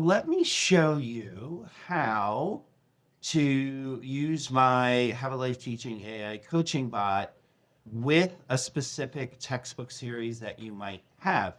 Let me show you how to use my Have a Life Teaching AI coaching bot with a specific textbook series that you might have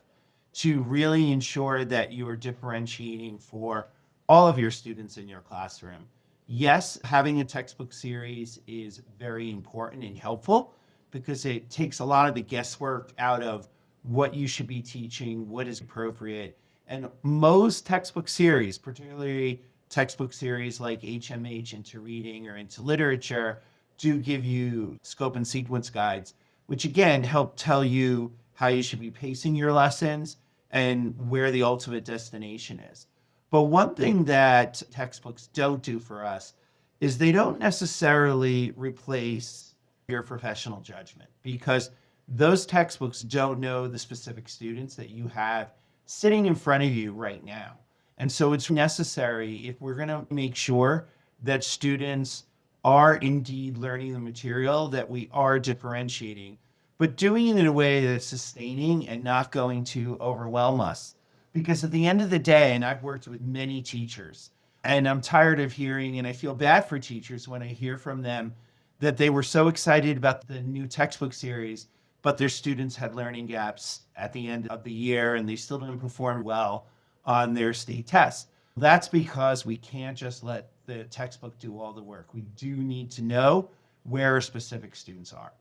to really ensure that you are differentiating for all of your students in your classroom. Yes, having a textbook series is very important and helpful because it takes a lot of the guesswork out of what you should be teaching, what is appropriate. And most textbook series, particularly textbook series like HMH into reading or into literature, do give you scope and sequence guides, which again help tell you how you should be pacing your lessons and where the ultimate destination is. But one thing that textbooks don't do for us is they don't necessarily replace your professional judgment because those textbooks don't know the specific students that you have sitting in front of you right now. And so it's necessary if we're going to make sure that students are indeed learning the material, that we are differentiating, but doing it in a way that's sustaining and not going to overwhelm us. Because at the end of the day, and I've worked with many teachers, and I'm tired of hearing, and I feel bad for teachers when I hear from them that they were so excited about the new textbook series, but their students had learning gaps at the end of the year and they still didn't perform well on their state test. That's because we can't just let the textbook do all the work. We do need to know where specific students are.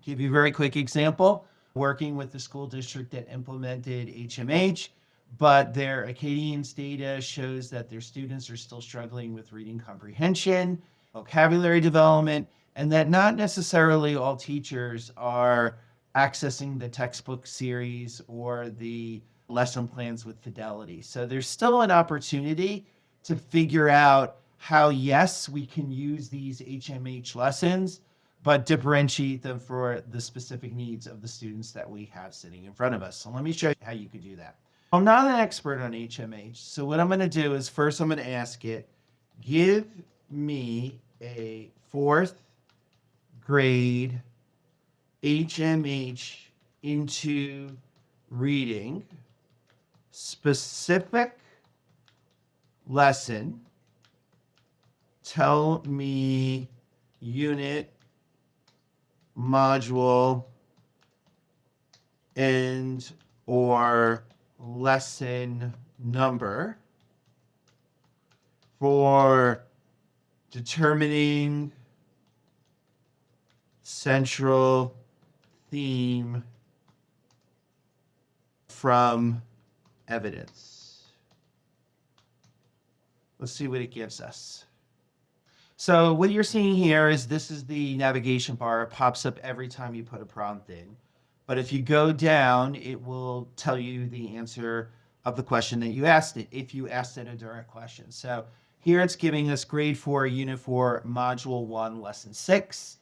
Give you a very quick example, working with the school district that implemented HMH, but their Acadians data shows that their students are still struggling with reading comprehension, vocabulary development, and that not necessarily all teachers are accessing the textbook series or the lesson plans with fidelity. So there's still an opportunity to figure out how, yes, we can use these HMH lessons, but differentiate them for the specific needs of the students that we have sitting in front of us. So let me show you how you could do that. I'm not an expert on HMH, so what I'm going to do is first I'm going to ask it, give me a fourth grade HMH into reading specific lesson. Tell me unit, module, and or lesson number for determining central theme from evidence. Let's see what it gives us. So what you're seeing here is this is the navigation bar. It pops up every time you put a prompt in. But if you go down, it will tell you the answer of the question that you asked it, if you asked it a direct question. So here it's giving us grade 4, unit 4, module 1, lesson 6.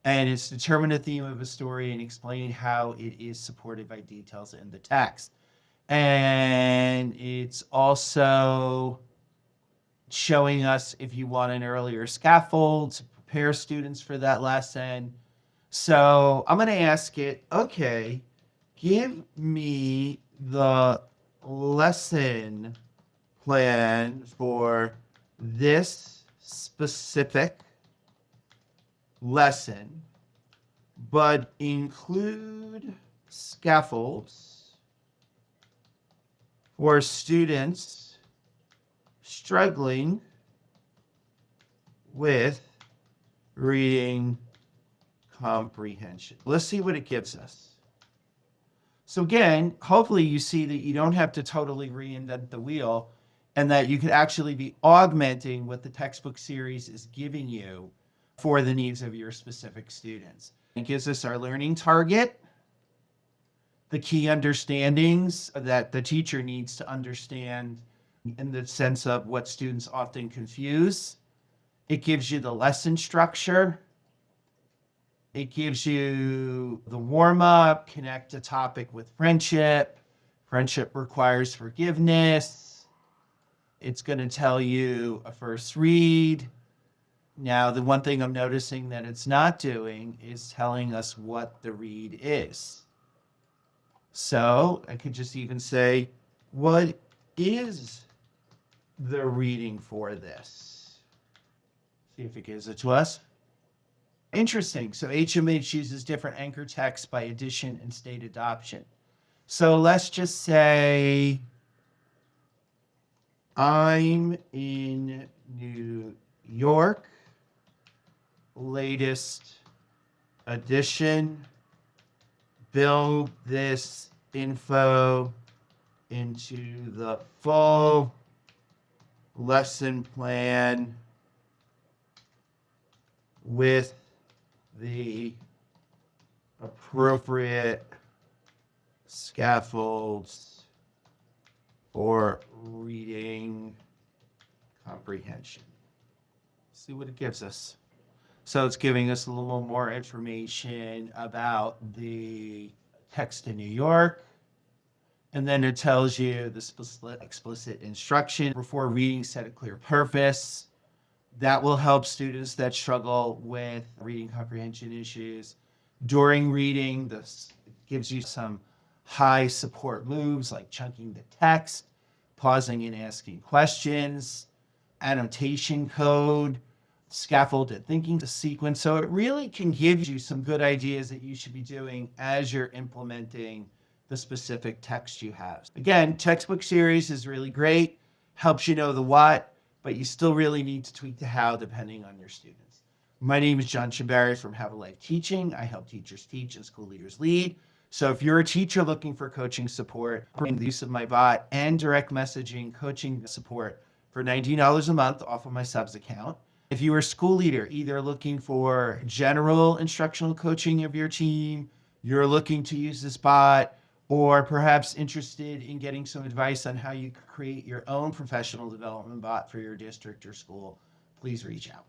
And it's determine the theme of a story and explain how it is supported by details in the text. And it's also showing us if you want an earlier scaffold to prepare students for that lesson. So I'm going to ask it, okay, give me the lesson plan for this specific lesson, but include scaffolds for students struggling with reading comprehension. Let's see what it gives us. So again, hopefully you see that you don't have to totally reinvent the wheel and that you could actually be augmenting what the textbook series is giving you for the needs of your specific students. It gives us our learning target, the key understandings that the teacher needs to understand in the sense of what students often confuse. It gives you the lesson structure. It gives you the warm-up, connect a topic with friendship. Friendship requires forgiveness. It's going to tell you a first read. Now, the one thing I'm noticing that it's not doing is telling us what the read is. So I could just even say, what is the reading for this. See if it gives it to us. Interesting. So HMH uses different anchor texts by addition and state adoption. So let's just say I'm in New York, latest edition, build this info into the full lesson plan with the appropriate scaffolds for reading comprehension. See what it gives us. So it's giving us a little more information about the text in New York. And then it tells you the explicit instruction before reading, set a clear purpose. That will help students that struggle with reading comprehension issues. During reading, this gives you some high support moves like chunking the text, pausing and asking questions, annotation code, scaffolded thinking sequence. So it really can give you some good ideas that you should be doing as you're implementing the specific text you have. Again, textbook series is really great, helps you know the what, but you still really need to tweak the how depending on your students. My name is John Chambari from Have a Life Teaching. I help teachers teach and school leaders lead. So if you're a teacher looking for coaching support, bring the use of my bot and direct messaging coaching support for $19 a month off of my subs account. If you are a school leader, either looking for general instructional coaching of your team, you're looking to use this bot, or perhaps interested in getting some advice on how you create your own professional development bot for your district or school, please reach out.